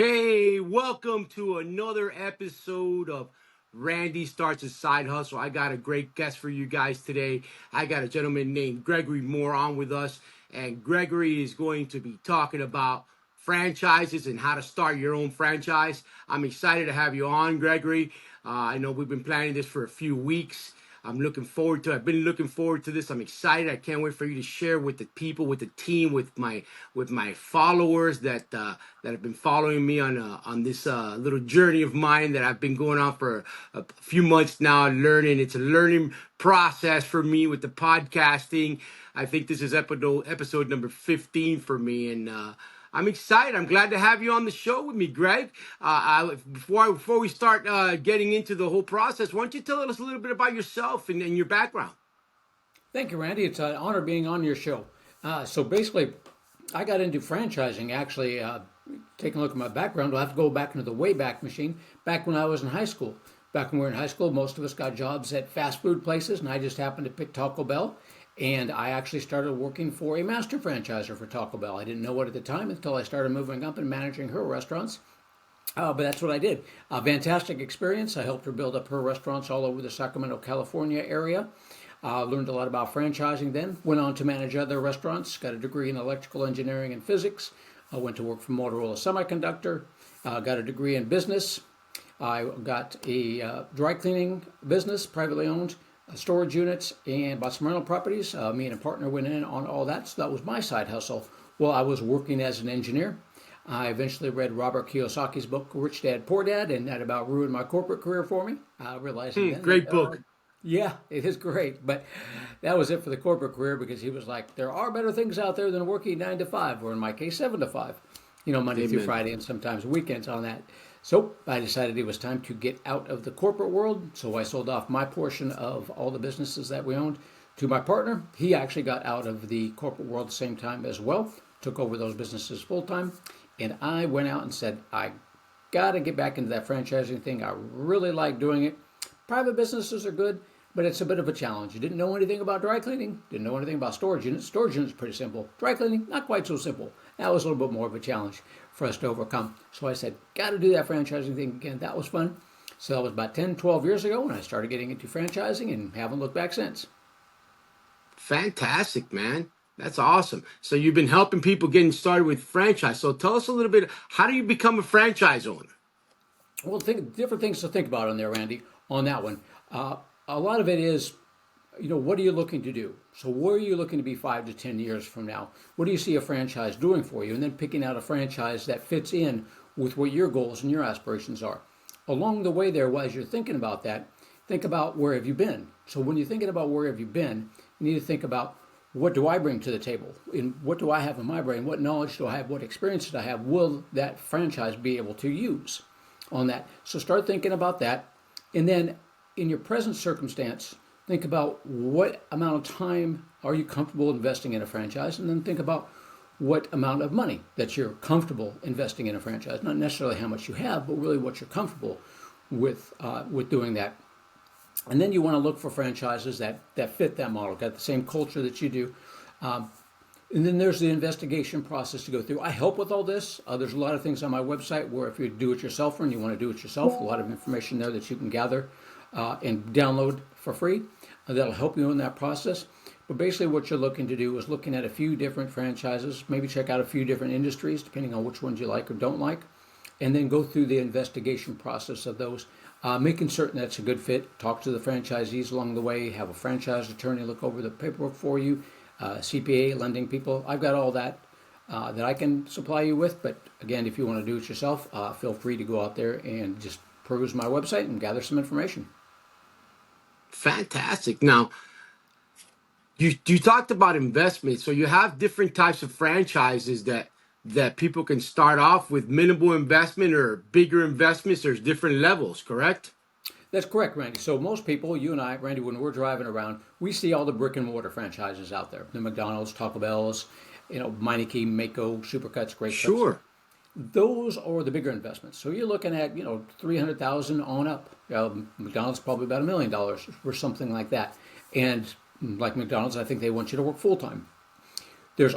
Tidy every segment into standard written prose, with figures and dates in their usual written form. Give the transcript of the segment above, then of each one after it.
Hey, welcome to another episode of Randy Starts a Side Hustle. I got a great guest for you guys today. I got a gentleman named Gregory Mohr on with us, and Gregory is going to be talking about franchises and how to start your own franchise. I'm excited to have you on, Gregory. I know we've been planning this for a few weeks. I've been looking forward to this. I'm excited. I can't wait for you to share with the people, with the team, with my followers that have been following me on this little journey of mine that I've been going on for a few months now, learning. It's a learning process for me with the podcasting. I think this is episode number 15 for me, and I'm excited. I'm glad to have you on the show with me, Greg. Before we start getting into the whole process, why don't you tell us a little bit about yourself and your background? Thank you, Randy. It's an honor being on your show. So basically, I got into franchising actually. Taking a look at my background, I'll have to go back into the Wayback Machine. Back when I was in high school. Back when we were in high school, most of us got jobs at fast food places, and I just happened to pick Taco Bell. And I actually started working for a master franchisor for Taco Bell. I didn't know it at the time until I started moving up and managing her restaurants. But that's what I did. A fantastic experience. I helped her build up her restaurants all over the Sacramento, California area. Learned a lot about franchising then. Went on to manage other restaurants. Got a degree in electrical engineering and physics. I went to work for Motorola Semiconductor. Got a degree in business. I got a dry cleaning business, privately owned, storage units, and bought some rental properties. Me and a partner went in on all that. So that was my side hustle. While I was working as an engineer, I eventually read Robert Kiyosaki's book, Rich Dad, Poor Dad, and that about ruined my corporate career for me. Realizing then Great book. yeah, it is great. But that was it for the corporate career because he was like, there are better things out there than working 9 to 5, or in my case, 7 to 5, Monday through Amen. Friday and sometimes weekends on that. So I decided it was time to get out of the corporate world. So I sold off my portion of all the businesses that we owned to my partner. He actually got out of the corporate world at the same time as well, took over those businesses full time. And I went out and said, I got to get back into that franchising thing. I really like doing it. Private businesses are good, but it's a bit of a challenge. You didn't know anything about dry cleaning, didn't know anything about storage units. Storage units are pretty simple. Dry cleaning, not quite so simple. That was a little bit more of a challenge for us to overcome. So I said, got to do that franchising thing again. That was fun. So that was about 10, 12 years ago when I started getting into franchising and haven't looked back since. Fantastic, man. That's awesome. So you've been helping people getting started with franchise. So tell us a little bit, how do you become a franchise owner? Well, different things to think about on there, Randy, on that one. Uh, a lot of it is, what are you looking to do? So where are you looking to be 5 to 10 years from now? What do you see a franchise doing for you? And then picking out a franchise that fits in with what your goals and your aspirations are. Along the way there, as you're thinking about that, think about where have you been? So when you're thinking about where have you been, you need to think about what do I bring to the table? And what do I have in my brain? What knowledge do I have? What experience do I have? Will that franchise be able to use on that? So start thinking about that. And then in your present circumstance, think about what amount of time are you comfortable investing in a franchise? And then think about what amount of money that you're comfortable investing in a franchise. Not necessarily how much you have, but really what you're comfortable with doing that. And then you want to look for franchises that fit that model, got the same culture that you do. And then there's the investigation process to go through. I help with all this. There's a lot of things on my website where if you're a do-it-yourselfer and you want to do it yourself, a lot of information there that you can gather and download for free. That'll help you in that process. But basically what you're looking to do is looking at a few different franchises, maybe check out a few different industries, depending on which ones you like or don't like, and then go through the investigation process of those, making certain that's a good fit. Talk to the franchisees along the way, have a franchise attorney look over the paperwork for you, CPA, lending people. I've got all that that I can supply you with. But again, if you want to do it yourself, feel free to go out there and just peruse my website and gather some information. Fantastic. Now, you talked about investment. So you have different types of franchises that people can start off with minimal investment or bigger investments. There's different levels, correct? That's correct, Randy. So most people, you and I, Randy, when we're driving around, we see all the brick and mortar franchises out there. The McDonald's, Taco Bell's, Meineke, Mako, Supercuts, Great Cuts. Sure. Those are the bigger investments. So you're looking at, 300,000 on up. McDonald's probably about $1 million or something like that. And like McDonald's, I think they want you to work full time. There's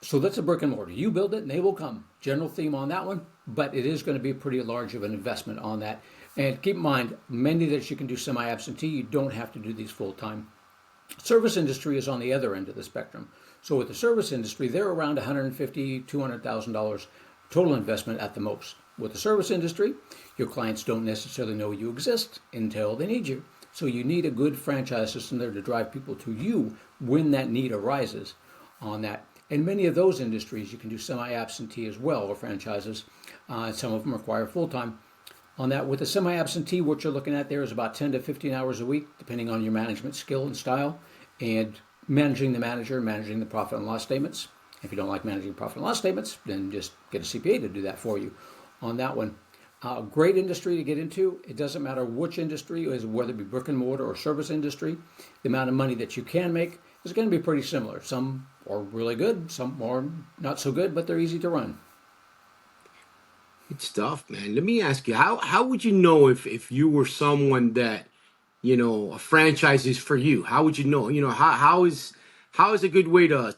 So that's a brick and mortar. You build it and they will come. General theme on that one, but it is going to be pretty large of an investment on that. And keep in mind, many that you can do semi-absentee, you don't have to do these full time. Service industry is on the other end of the spectrum. So with the service industry, they're around $150,000, $200,000 total investment at the most. With the service industry, your clients don't necessarily know you exist until they need you. So you need a good franchise system there to drive people to you when that need arises on that. In many of those industries, you can do semi-absentee as well, or franchises. Some of them require full-time. On that, with a semi-absentee, what you're looking at there is about 10 to 15 hours a week, depending on your management skill and style, and managing the manager, managing the profit and loss statements. If you don't like managing profit and loss statements, then just get a CPA to do that for you on that one. Great industry to get into. It doesn't matter which industry, whether it be brick and mortar or service industry. The amount of money that you can make is going to be pretty similar. Some are really good, some are not so good, but they're easy to run. Good stuff, man. Let me ask you, how would you know if you were someone that, a franchise is for you? How would you know? How is a good way to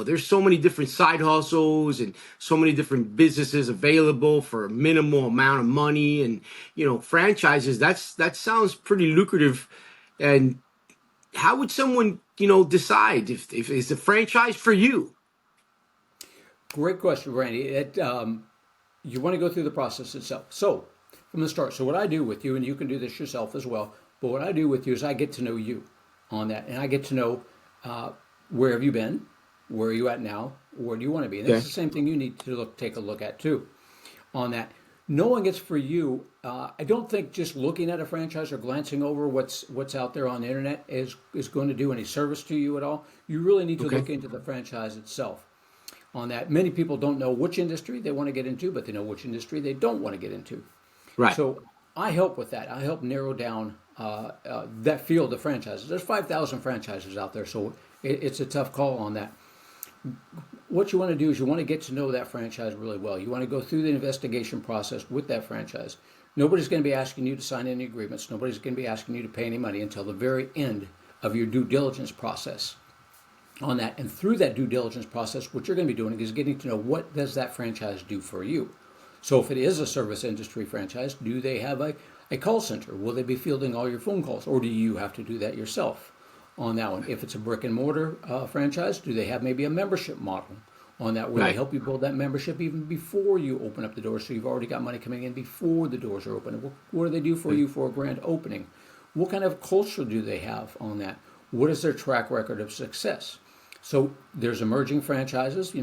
there's so many different side hustles and so many different businesses available for a minimal amount of money, and franchises, that sounds pretty lucrative. And how would someone, decide if it's a franchise for you? Great question, Randy. You want to go through the process itself. So, from the start, so what I do with you, and you can do this yourself as well, but what I do with you is I get to know you on that, and I get to know where have you been, where are you at now, where do you want to be, and that's Okay. the same thing you need to take a look at too on that. Knowing it's for you, I don't think just looking at a franchise or glancing over what's out there on the internet is going to do any service to you at all. You really need to Okay. look into the franchise itself on that. Many people don't know which industry they want to get into, but they know which industry they don't want to get into. Right. So I help with that. I help narrow down that field of franchises. There's 5,000 franchises out there, so it's a tough call on that. What you want to do is you want to get to know that franchise really well. You want to go through the investigation process with that franchise. Nobody's going to be asking you to sign any agreements. Nobody's going to be asking you to pay any money until the very end of your due diligence process on that. And through that due diligence process, what you're going to be doing is getting to know what does that franchise do for you. So if it is a service industry franchise, do they have a call center? Will they be fielding all your phone calls, or do you have to do that yourself on that one? If it's a brick and mortar franchise, do they have maybe a membership model on that where they Right. help you build that membership even before you open up the doors, so you've already got money coming in before the doors are open? What do they do for you for a grand opening? What kind of culture do they have on that? What is their track record of success? So there's emerging franchises,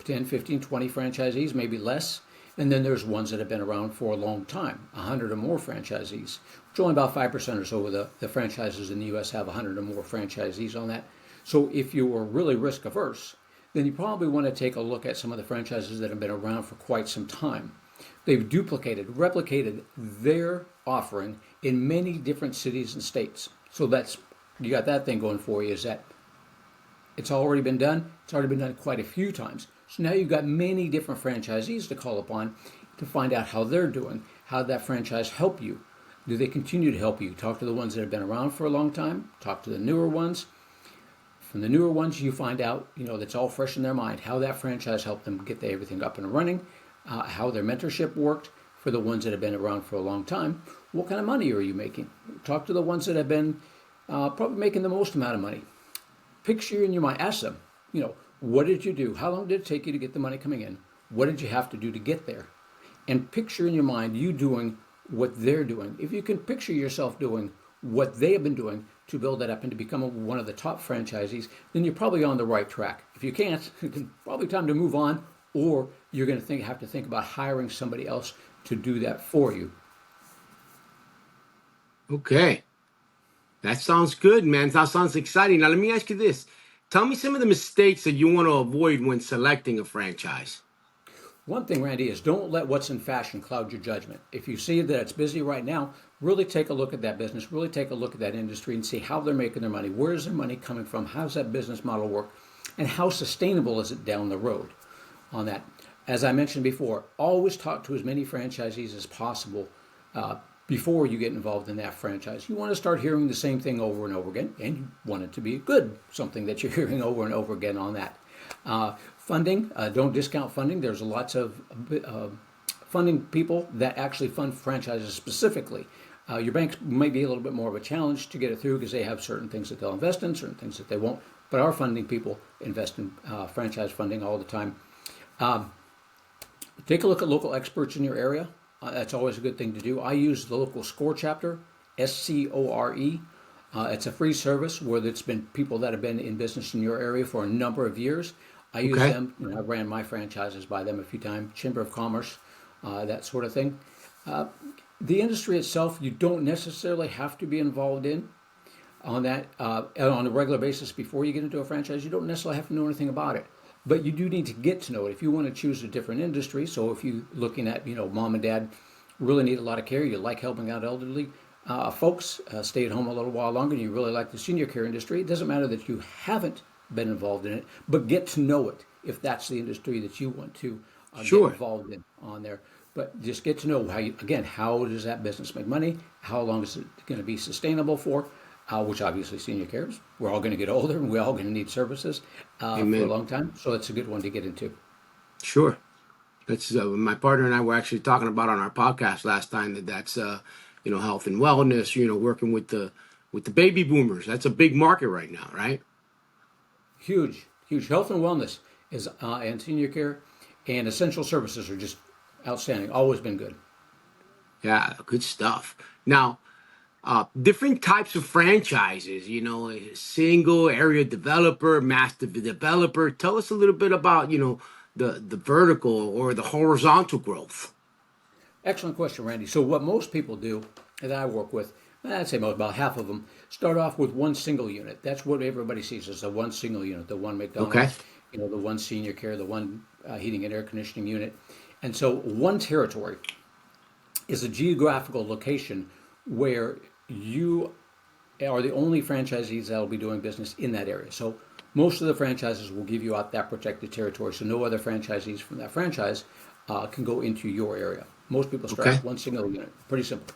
10, 15, 20 franchisees, maybe less. And then there's ones that have been around for a long time, 100 or more franchisees, which only about 5% or so of the franchises in the U.S. have 100 or more franchisees on that. So if you are really risk averse, then you probably want to take a look at some of the franchises that have been around for quite some time. They've replicated their offering in many different cities and states. So you got that thing going for you, is that it's already been done. It's already been done quite a few times. So now you've got many different franchisees to call upon to find out how they're doing. How did that franchise help you? Do they continue to help you? Talk to the ones that have been around for a long time. Talk to the newer ones. From the newer ones, you find out, that's all fresh in their mind, how that franchise helped them get everything up and running, how their mentorship worked. For the ones that have been around for a long time, what kind of money are you making? Talk to the ones that have been probably making the most amount of money. Picture in your mind, ask them, what did you do? How long did it take you to get the money coming in? What did you have to do to get there? And picture in your mind you doing what they're doing. If you can picture yourself doing what they have been doing to build that up and to become one of the top franchisees, then you're probably on the right track. If you can't, it's probably time to move on, or you're going to have to think about hiring somebody else to do that for you. Okay. That sounds good, man. That sounds exciting. Now, let me ask you this. Tell me some of the mistakes that you want to avoid when selecting a franchise. One thing, Randy, is don't let what's in fashion cloud your judgment. If you see that it's busy right now, really take a look at that business, really take a look at that industry and see how they're making their money. Where is their money coming from? How does that business model work? And how sustainable is it down the road on that? As I mentioned before, always talk to as many franchisees as possible before you get involved in that franchise. You want to start hearing the same thing over and over again, and you want it to be good, something that you're hearing over and over again on that. Funding, don't discount funding. There's lots of funding people that actually fund franchises specifically. Your banks might be a little bit more of a challenge to get it through because they have certain things that they'll invest in, certain things that they won't. But our funding people invest in franchise funding all the time. Take a look at local experts in your area. That's always a good thing to do. I use the local SCORE chapter, SCORE. It's a free service where it's been people that have been in business in your area for a number of years. I use Okay. them. I ran my franchises by them a few times. Chamber of Commerce, that sort of thing. The industry itself, you don't necessarily have to be involved in on that on a regular basis before you get into a franchise. You don't necessarily have to know anything about it, but you do need to get to know it if you want to choose a different industry. So if you're looking at, mom and dad really need a lot of care, you like helping out elderly folks, stay at home a little while longer, and you really like the senior care industry, it doesn't matter that you haven't been involved in it, but get to know it if that's the industry that you want to get Sure. involved in on there. But just get to know how does that business make money? How long is it going to be sustainable for? Which obviously senior cares. We're all going to get older and we're all going to need services for a Amen. long time. So it's a good one to get into. Sure. That's my partner and I were actually talking about on our podcast last time that's health and wellness. Working with the baby boomers. That's a big market right now, right? Huge, huge. Health and wellness is and senior care and essential services are just outstanding. Always been good. Yeah, good stuff. Now, different types of franchises. A single area developer, master developer. Tell us a little bit about the vertical or the horizontal growth. Excellent question, Randy. So what most people do that I work with, I'd say about half of them, start off with one single unit. That's what everybody sees as the one single unit, the one Okay. McDonald's, the one senior care, the one heating and air conditioning unit. And so one territory is a geographical location where you are the only franchisees that will be doing business in that area. So most of the franchises will give you out that protected territory, so no other franchisees from that franchise can go into your area. Most people start Okay. with one single unit. Pretty simple.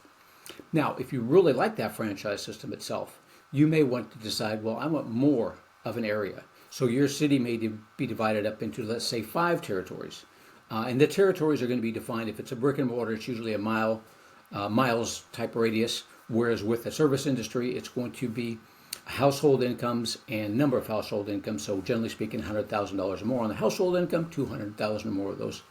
Now, if you really like that franchise system itself, you may want to decide, well, I want more of an area. So your city may be divided up into, let's say, 5 territories. And the territories are going to be defined. If it's a brick and mortar, it's usually a miles type radius. Whereas with the service industry, it's going to be household incomes and number of household incomes. So generally speaking, $100,000 or more on the household income, 200,000 or more of those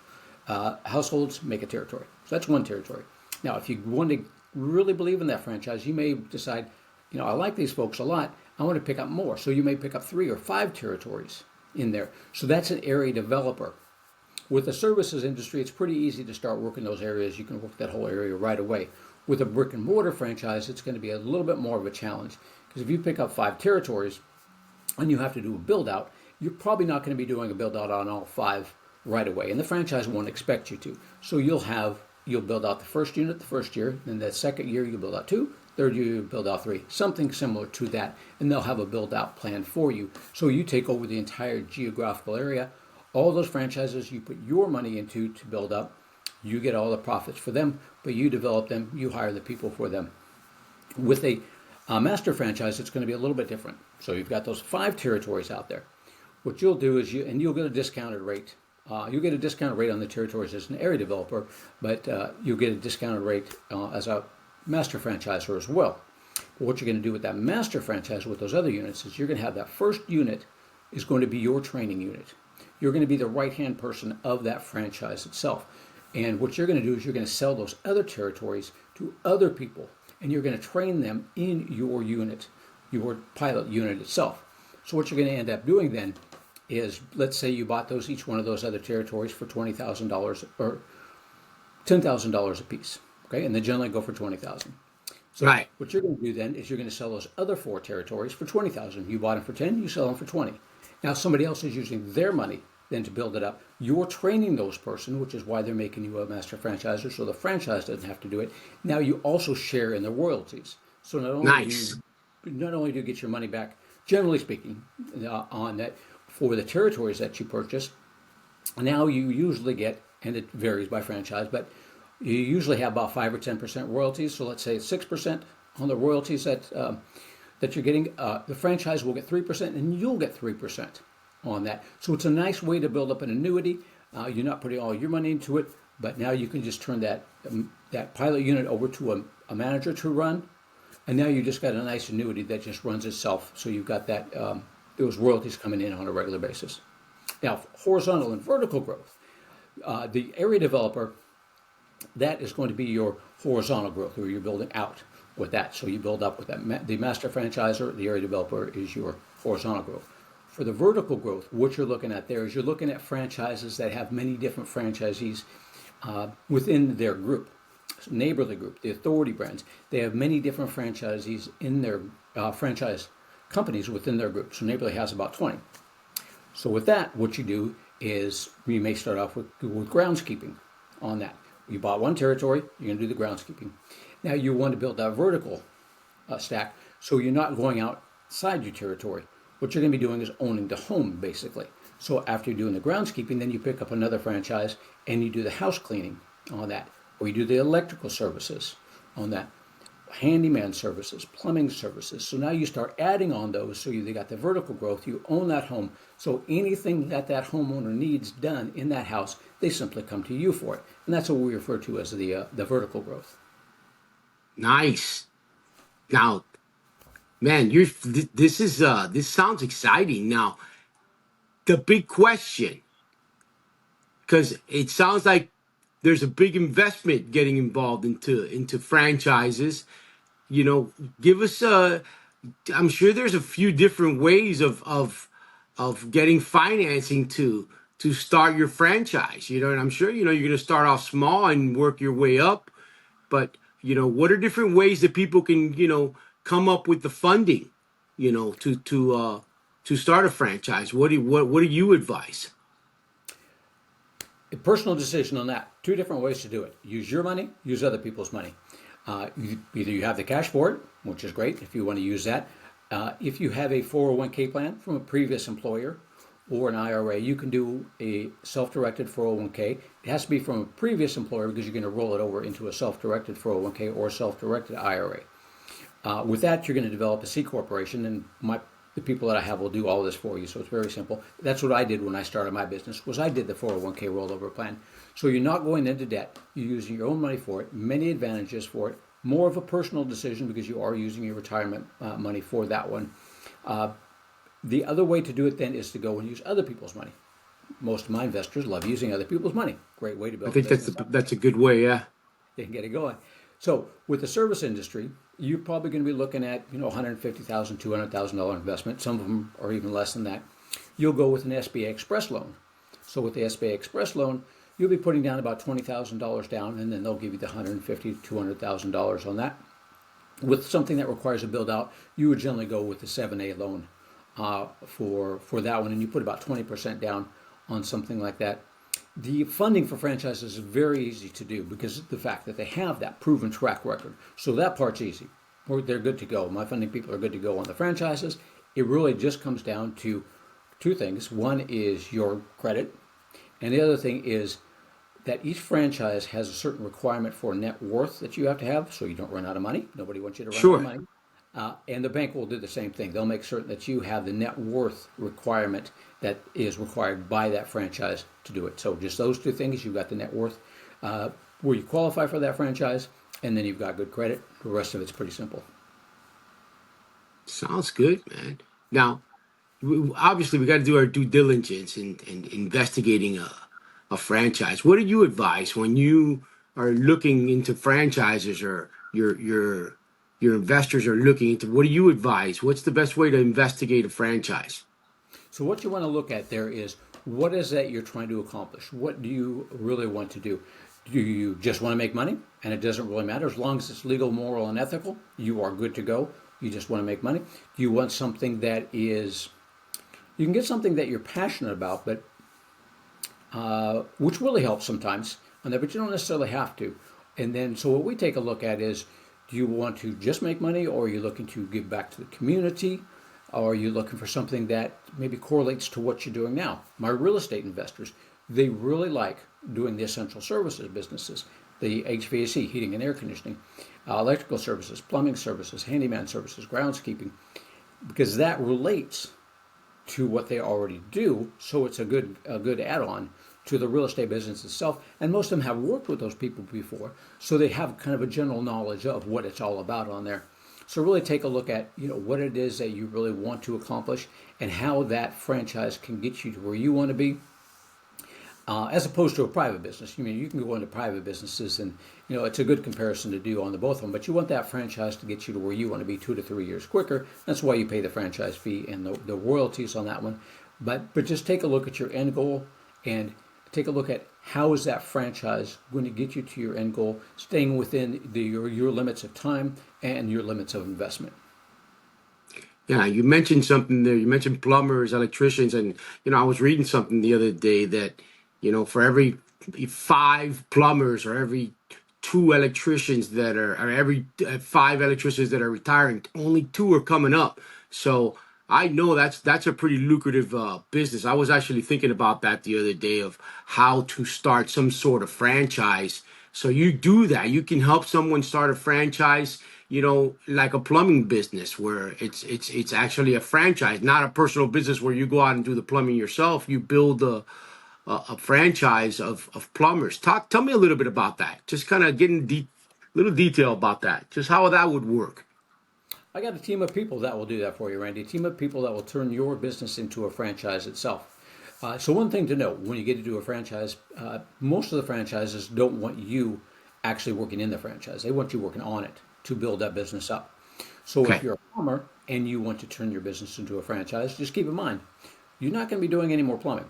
households make a territory. So that's one territory. Now, if you want to really believe in that franchise, you may decide, I like these folks a lot. I want to pick up more. So you may pick up 3 or 5 territories in there. So that's an area developer. With the services industry, it's pretty easy to start working those areas. You can work that whole area right away. With a brick and mortar franchise, it's going to be a little bit more of a challenge. Because if you pick up 5 territories and you have to do a build out, you're probably not going to be doing a build out on all 5 right away. And the franchise won't expect you to. So you'll build out the first unit the first year, then the second year you'll build out 2, third year you build out 3, something similar to that, and they'll have a build out plan for you. So you take over the entire geographical area. All those franchises you put your money into to build up, you get all the profits for them, but you develop them, you hire the people for them. With a master franchise, it's going to be a little bit different. So you've got those 5 territories out there. What you'll do is you'll get a discounted rate. You'll get a discounted rate on the territories as an area developer, but you'll get a discounted rate as a master franchisor as well. But what you're going to do with that master franchise with those other units is you're going to have that first unit is going to be your training unit. You're going to be the right-hand person of that franchise itself. And what you're going to do is you're going to sell those other territories to other people, and you're going to train them in your unit, your pilot unit itself. So what you're going to end up doing then is, let's say you bought each one of those other territories for $20,000 or $10,000 a piece, okay? And they generally go for $20,000. So Right. what you're going to do then is you're going to sell those other 4 territories for $20,000. You bought them for 10, you sell them for 20. Now somebody else is using their money then to build it up. You're training those person, which is why they're making you a master franchisor, so the franchise doesn't have to do it. Now you also share in the royalties. So Nice. not only do you get your money back, generally speaking, on that for the territories that you purchased, now you usually get, and it varies by franchise, but you usually have about 5 or 10% royalties. So let's say it's 6% on the royalties that you're getting. The franchise will get 3%, and you'll get 3% on that. So it's a nice way to build up an annuity. You're not putting all your money into it, but now you can just turn that pilot unit over to a manager to run, and now you just got a nice annuity that just runs itself. So you've got that those royalties coming in on a regular basis. Now, horizontal and vertical growth. The area developer, that is going to be your horizontal growth, where you're building out with that. So you build up with that. The master franchisor, the area developer, is your horizontal growth. For the vertical growth, what you're looking at there is you're looking at franchises that have many different franchisees within their group. So Neighborly Group, the Authority brands, they have many different franchisees in their franchise companies within their group. So Neighborly has about 20. So with that, what you do is you may start off with groundskeeping on that. You bought one territory, you're going to do the groundskeeping. Now you want to build that vertical stack, so you're not going outside your territory. What you're going to be doing is owning the home, basically. So after you're doing the groundskeeping, then you pick up another franchise and you do the house cleaning on that, or you do the electrical services on that, handyman services, plumbing services. So now you start adding on those, so you got the vertical growth, you own that home. So anything that homeowner needs done in that house, they simply come to you for it. And that's what we refer to as the vertical growth. Nice. Now, man, this sounds exciting. Now, the big question, because it sounds like there's a big investment getting involved into franchises. Give us I'm sure there's a few different ways of getting financing to start your franchise. And I'm sure you're going to start off small and work your way up. But what are different ways that people can come up with the funding, to start a franchise? What do you advise? A personal decision on that. Two different ways to do it. Use your money, use other people's money. Either you have the cash for it, which is great if you want to use that. If you have a 401k plan from a previous employer or an IRA, you can do a self-directed 401k. It has to be from a previous employer because you're going to roll it over into a self-directed 401k or a self-directed IRA. With that, you're going to develop a C corporation, and the people that I have will do all this for you. So it's very simple. That's what I did when I started my business. I did the 401k rollover plan. So you're not going into debt. You're using your own money for it. Many advantages for it. More of a personal decision because you are using your retirement money for that one. The other way to do it then is to go and use other people's money. Most of my investors love using other people's money. Great way to build. I think that's a good way. Yeah. They can get it going. So with the service industry, you're probably going to be looking at $150,000, $200,000 investment. Some of them are even less than that. You'll go with an SBA Express loan. So with the SBA Express loan, you'll be putting down about $20,000 down, and then they'll give you the $150,000, $200,000 on that. With something that requires a build out, you would generally go with the 7A loan for that one, and you put about 20% down on something like that. The funding for franchises is very easy to do because of the fact that they have that proven track record. So that part's easy. They're good to go. My funding people are good to go on the franchises. It really just comes down to two things. One is your credit, and the other thing is that each franchise has a certain requirement for net worth that you have to have, so you don't run out of money. Nobody wants you to run out of money. And the bank will do the same thing. They'll make certain that you have the net worth requirement that is required by that franchise to do it. So just those two things. You've got the net worth where you qualify for that franchise, and then you've got good credit. The rest of it's pretty simple. Sounds good, man. Now, obviously, we got to do our due diligence in investigating a franchise. What do you advise when you are looking into franchises, or your investors are looking into? What do you advise? What's the best way to investigate a franchise? So what you want to look at there is, what is that you're trying to accomplish? What do you really want to do? Do you just want to make money? And it doesn't really matter. As long as it's legal, moral, and ethical, you are good to go. You just want to make money. Do you want something that is, you can get something that you're passionate about, but which really helps sometimes, but you don't necessarily have to. And then, so what we take a look at is, do you want to just make money, or are you looking to give back to the community? Or are you looking for something that maybe correlates to what you're doing now? My real estate investors, they really like doing the essential services businesses, the HVAC, heating and air conditioning, electrical services, plumbing services, handyman services, groundskeeping, because that relates to what they already do. So it's a good add-on to the real estate business itself. And most of them have worked with those people before, so they have kind of a general knowledge of what it's all about on there. So really take a look at what it is that you really want to accomplish and how that franchise can get you to where you want to be, as opposed to a private business. You can go into private businesses, and it's a good comparison to do on the both of them. But you want that franchise to get you to where you want to be 2 to 3 years quicker. That's why you pay the franchise fee and the royalties on that one. But just take a look at your end goal and take a look at how is that franchise going to get you to your end goal, staying within your limits of time and your limits of investment. Yeah, you mentioned something there. You mentioned plumbers, electricians, and I was reading something the other day that for every 5 plumbers or every 2 electricians or every 5 electricians that are retiring, only 2 are coming up. So I know that's a pretty lucrative business. I was actually thinking about that the other day of how to start some sort of franchise. So you do that. You can help someone start a franchise, like a plumbing business where it's actually a franchise, not a personal business where you go out and do the plumbing yourself. You build a franchise of plumbers. Tell me a little bit about that. Just kind of getting little detail about that. Just how that would work. I got a team of people that will do that for you, Randy. A team of people that will turn your business into a franchise itself. So one thing to note, when you get to do a franchise, most of the franchises don't want you actually working in the franchise. They want you working on it to build that business up. So if Okay. you're a plumber and you want to turn your business into a franchise, just keep in mind, you're not going to be doing any more plumbing.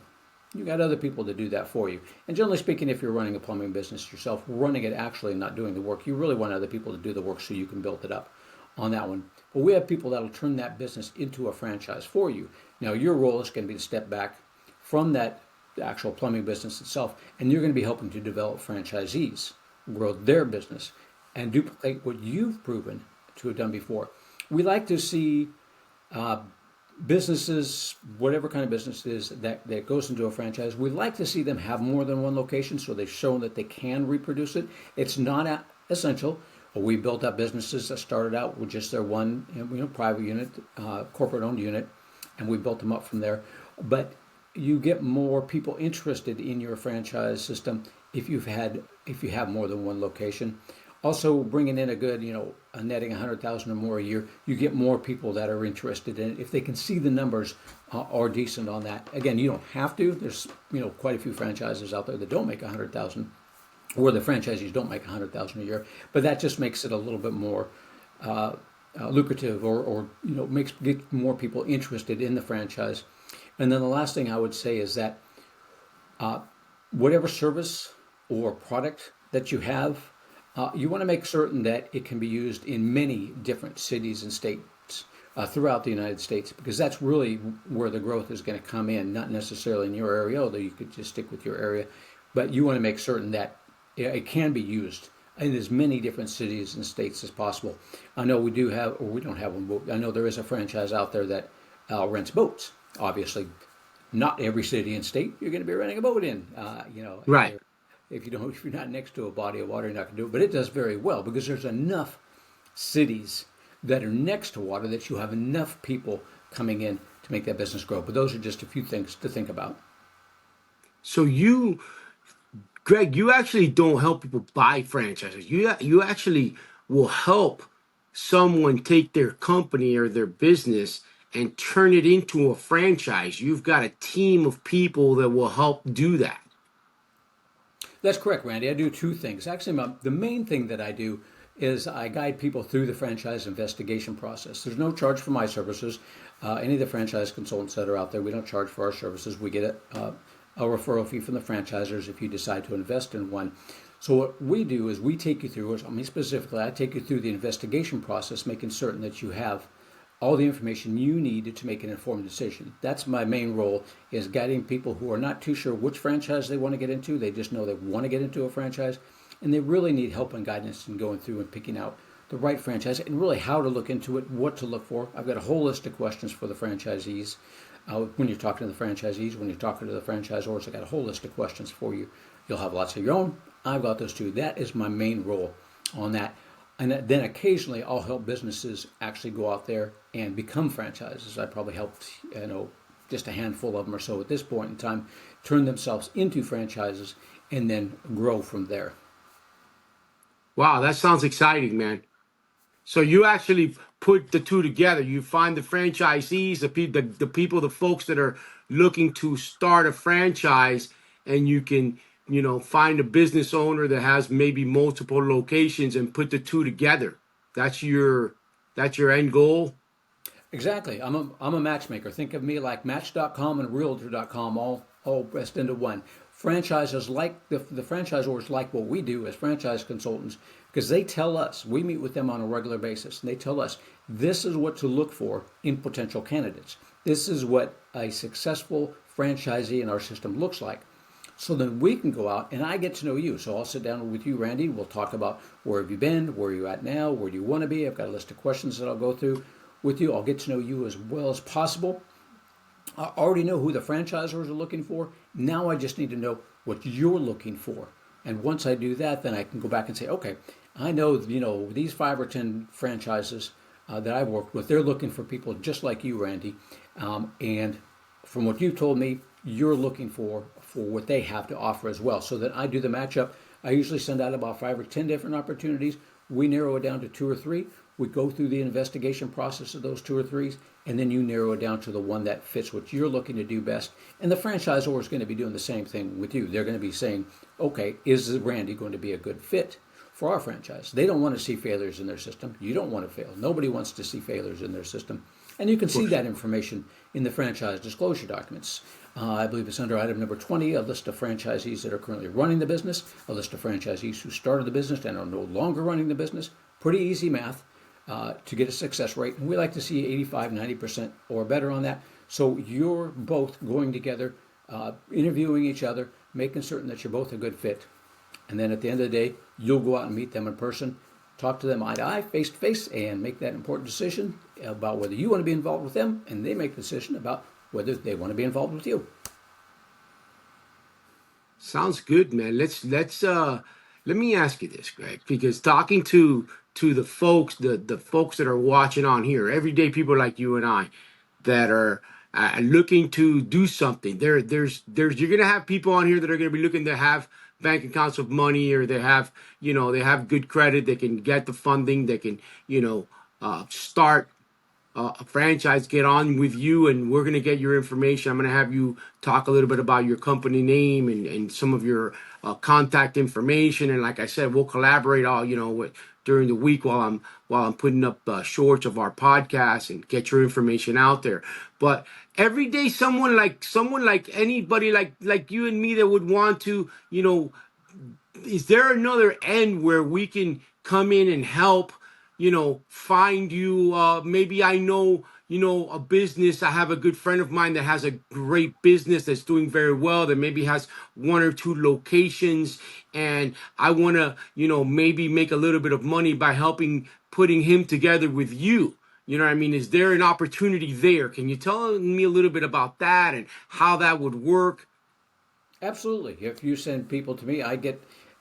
You got other people to do that for you. And generally speaking, if you're running a plumbing business yourself, running it actually not doing the work, you really want other people to do the work so you can build it up on that one. But we have people that'll turn that business into a franchise for you. Now your role is going to be to step back from that actual plumbing business itself, and you're going to be helping to develop franchisees, grow their business, and duplicate what you've proven to have done before. We like to see businesses, whatever kind of business it is that goes into a franchise, we like to see them have more than one location so they've shown that they can reproduce it. It's not essential. We built up businesses that started out with just their one private unit, corporate owned unit, and we built them up from there. But you get more people interested in your franchise system if you have more than one location. Also, bringing in a good, a netting 100,000 or more a year, you get more people that are interested in it if they can see the numbers are decent on that. Again, you don't have to. There's quite a few franchises out there that don't make 100,000, or the franchisees don't make 100,000 a year, but that just makes it a little bit more lucrative, or get more people interested in the franchise. And then the last thing I would say is that whatever service or product that you have, you want to make certain that it can be used in many different cities and states throughout the United States, because that's really where the growth is going to come in, not necessarily in your area, although you could just stick with your area. But you want to make certain that it can be used in as many different cities and states as possible. I know we do have, or we don't have one, but I know there is a franchise out there that rents boats. Obviously, not every city and state you're going to be renting a boat in. Right. If you're not next to a body of water, you're not going to do it. But it does very well because there's enough cities that are next to water that you have enough people coming in to make that business grow. But those are just a few things to think about. So Greg, you actually don't help people buy franchises. You actually will help someone take their company or their business and turn it into a franchise. You've got a team of people that will help do that. That's correct, Randy. I do two things. Actually, the main thing that I do is I guide people through the franchise investigation process. There's no charge for my services. Any of the franchise consultants that are out there, we don't charge for our services. We get a referral fee from the franchisors if you decide to invest in one. So what we do is we take you through, specifically, I take you through the investigation process, making certain that you have all the information you need to make an informed decision. That's my main role, is guiding people who are not too sure which franchise they want to get into. They just know they want to get into a franchise, and they really need help and guidance in going through and picking out the right franchise and really how to look into it, what to look for. I've got a whole list of questions for the franchisees. When you're talking to the franchisees, when you're talking to the franchisors, I've got a whole list of questions for you. You'll have lots of your own. I've got those too. That is my main role on that. And then occasionally I'll help businesses actually go out there and become franchises. I probably helped, just a handful of them or so at this point in time, turn themselves into franchises and then grow from there. Wow, that sounds exciting, man. So you actually put the two together. You find the franchisees, the people, the folks that are looking to start a franchise, and you can, find a business owner that has maybe multiple locations and put the two together. That's your that's your end goal. Exactly. I'm a matchmaker. Think of me like Match.com and Realtor.com all pressed into one. Franchises like the franchisors like what we do as franchise consultants because they tell us, we meet with them on a regular basis, and they tell us this is what to look for in potential candidates. This is what a successful franchisee in our system looks like. So then we can go out and I get to know you. So I'll sit down with you, Randy. We'll talk about where have you been, where are you at now, where do you want to be. I've got a list of questions that I'll go through with you. I'll get to know you as well as possible. I already know who the franchisors are looking for. Now I just need to know what you're looking for. And once I do that, then I can go back and say, okay, I know, these 5 or 10 franchises that I've worked with, they're looking for people just like you, Randy. And from what you told me, you're looking for what they have to offer as well. So that I do the matchup. I usually send out about 5 or 10 different opportunities. We narrow it down to 2 or 3. We go through the investigation process of those 2 or 3s, and then you narrow it down to the one that fits what you're looking to do best. And the franchisor is going to be doing the same thing with you. They're going to be saying, okay, is Randy going to be a good fit for our franchise? They don't want to see failures in their system. You don't want to fail. Nobody wants to see failures in their system. And you can see that information in the franchise disclosure documents. I believe it's under item number 20, a list of franchisees that are currently running the business, a list of franchisees who started the business and are no longer running the business. Pretty easy math to get a success rate. And we like to see 85, 90% or better on that. So you're both going together, interviewing each other, making certain that you're both a good fit. And then at the end of the day, you'll go out and meet them in person, talk to them eye to eye, face to face, and make that important decision about whether you want to be involved with them, and they make the decision about whether they want to be involved with you. Sounds good, man. Let me ask you this, Greg, because talking to the folks that are watching on here, everyday people like you and I that are looking to do something. There's you're gonna have people on here that are gonna be looking to have bank accounts with money, or they have they have good credit, they can get the funding, they can start a franchise, get on with you, and we're going to get your information. I'm going to have you talk a little bit about your company name and some of your contact information. And like I said, we'll collaborate all, during the week while I'm putting up shorts of our podcast and get your information out there. But every day, someone like anybody like you and me that would want to, is there another end where we can come in and help, find you? Maybe I know, a business. I have a good friend of mine that has a great business that's doing very well, that maybe has 1 or 2 locations. And I want to, maybe make a little bit of money by putting him together with you. You know what I mean? Is there an opportunity there? Can you tell me a little bit about that and how that would work? Absolutely. If you send people to me, I get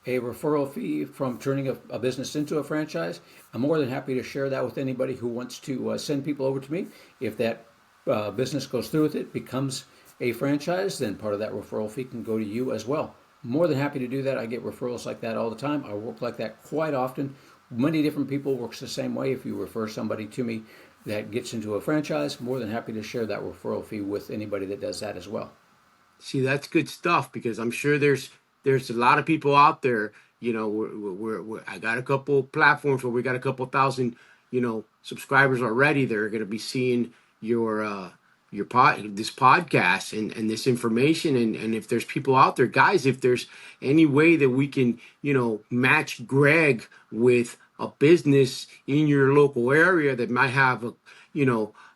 a referral fee from turning a business into a franchise. I'm more than happy to share that with anybody who wants to send people over to me. If that business goes through with it, becomes a franchise, then part of that referral fee can go to you as well. More than happy to do that. I get referrals like that all the time. I work like that quite often. Many different people works the same way. If you refer somebody to me that gets into a franchise, more than happy to share that referral fee with anybody that does that as well. See, that's good stuff, because I'm sure there's a lot of people out there. I got a couple platforms where we got a couple thousand, subscribers already. They're going to be seeing this podcast and this information. And if there's people out there, guys, if there's any way that we can, match Greg with a business in your local area that might have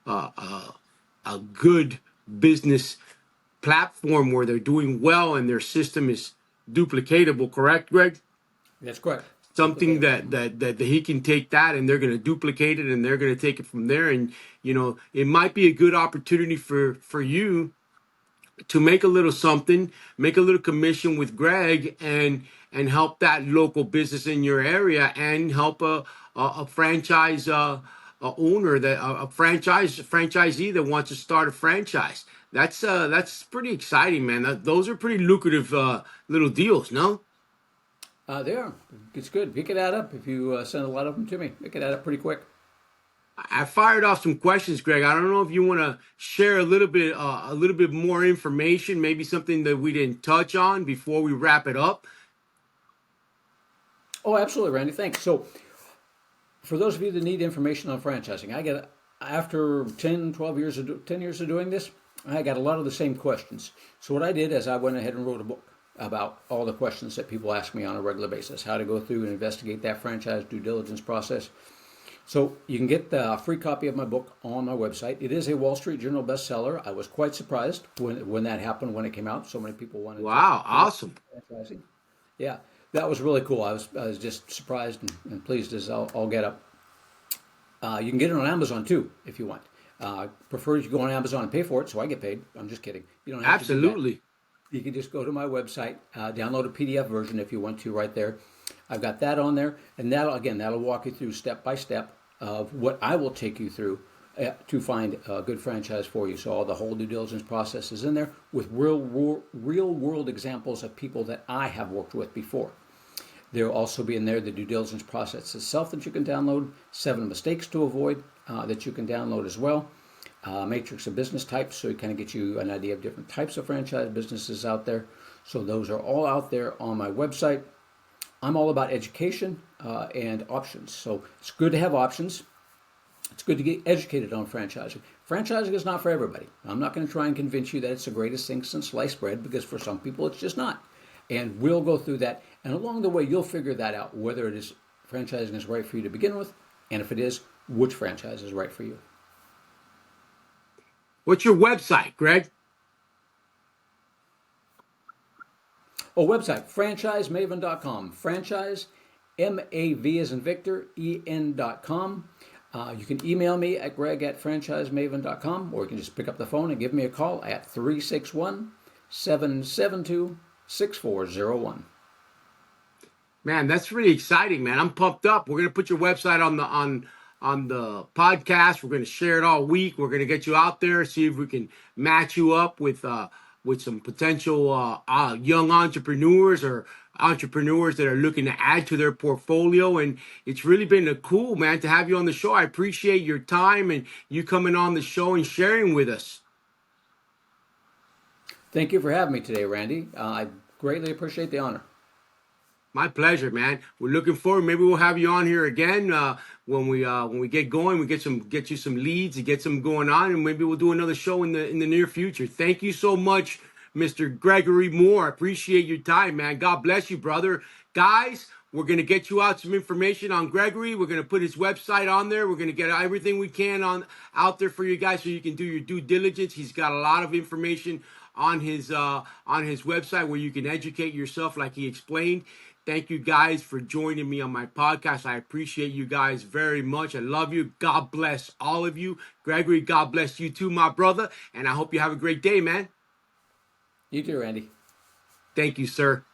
a good business platform where they're doing well and their system is duplicatable, correct, Greg? That's correct. Something that he can take that and they're going to duplicate it and they're going to take it from there. And it might be a good opportunity for you to make a little something, make a little commission with Greg, and help that local business in your area, and help a franchise owner, that a franchisee that wants to start a franchise. That's pretty exciting, man. Those are pretty lucrative little deals, no? They are. It's good. You can add up if you send a lot of them to me. It can add up pretty quick. I fired off some questions, Greg. I don't know if you want to share a little bit more information, maybe something that we didn't touch on before we wrap it up. Oh, absolutely, Randy. Thanks. So, for those of you that need information on franchising, I get after 10, 12 years 10 years of doing this, I got a lot of the same questions. So what I did is I went ahead and wrote a book about all the questions that people ask me on a regular basis, how to go through and investigate that franchise due diligence process. So you can get the free copy of my book on my website. It is a Wall Street Journal bestseller. I was quite surprised when that happened, when it came out. So many people wanted Wow, to learn awesome. franchising. Yeah, that was really cool. I was just surprised and pleased as all get up. You can get it on Amazon too if you want. Prefer you go on Amazon and pay for it, so I get paid. I'm just kidding. You don't have to do that. Absolutely. You can just go to my website, download a PDF version if you want to right there. I've got that on there, and that'll walk you through step by step of what I will take you through to find a good franchise for you. So all the whole due diligence process is in there with real world examples of people that I have worked with before. There will also be in there the due diligence process itself that you can download, 7 mistakes to avoid that you can download as well, matrix of business types, so it kind of gets you an idea of different types of franchise businesses out there. So those are all out there on my website. I'm all about education and options. So it's good to have options. It's good to get educated on franchising. Franchising is not for everybody. I'm not going to try and convince you that it's the greatest thing since sliced bread, because for some people it's just not. And we'll go through that. And along the way, you'll figure that out, whether it is franchising is right for you to begin with, and if it is, which franchise is right for you. What's your website, Greg? Oh, website, franchisemaven.com. Franchise, M-A-V as in Victor, E-N.com. You can email me at greg@franchisemaven.com, or you can just pick up the phone and give me a call at 361-772-6401. Man, that's really exciting, man. I'm pumped up. We're gonna put your website on the podcast. We're gonna share it all week. We're gonna get you out there, see if we can match you up with some potential young entrepreneurs or entrepreneurs that are looking to add to their portfolio. And it's really been a cool, man, to have you on the show. I appreciate your time and you coming on the show and sharing with us. Thank you for having me today, Randy. I greatly appreciate the honor. My pleasure, man. We're looking forward. Maybe we'll have you on here again when we get going. We get you some leads and get some going on, and maybe we'll do another show in the near future. Thank you so much, Mr. Gregory Mohr. Appreciate your time, man. God bless you, brother. Guys, we're gonna get you out some information on Gregory. We're gonna put his website on there. We're gonna get everything we can on out there for you guys so you can do your due diligence. He's got a lot of information on his website where you can educate yourself, like he explained. Thank you guys for joining me on my podcast. I appreciate you guys very much. I love you. God bless all of you. Gregory, God bless you too, my brother. And I hope you have a great day, man. You too, Randy. Thank you, sir.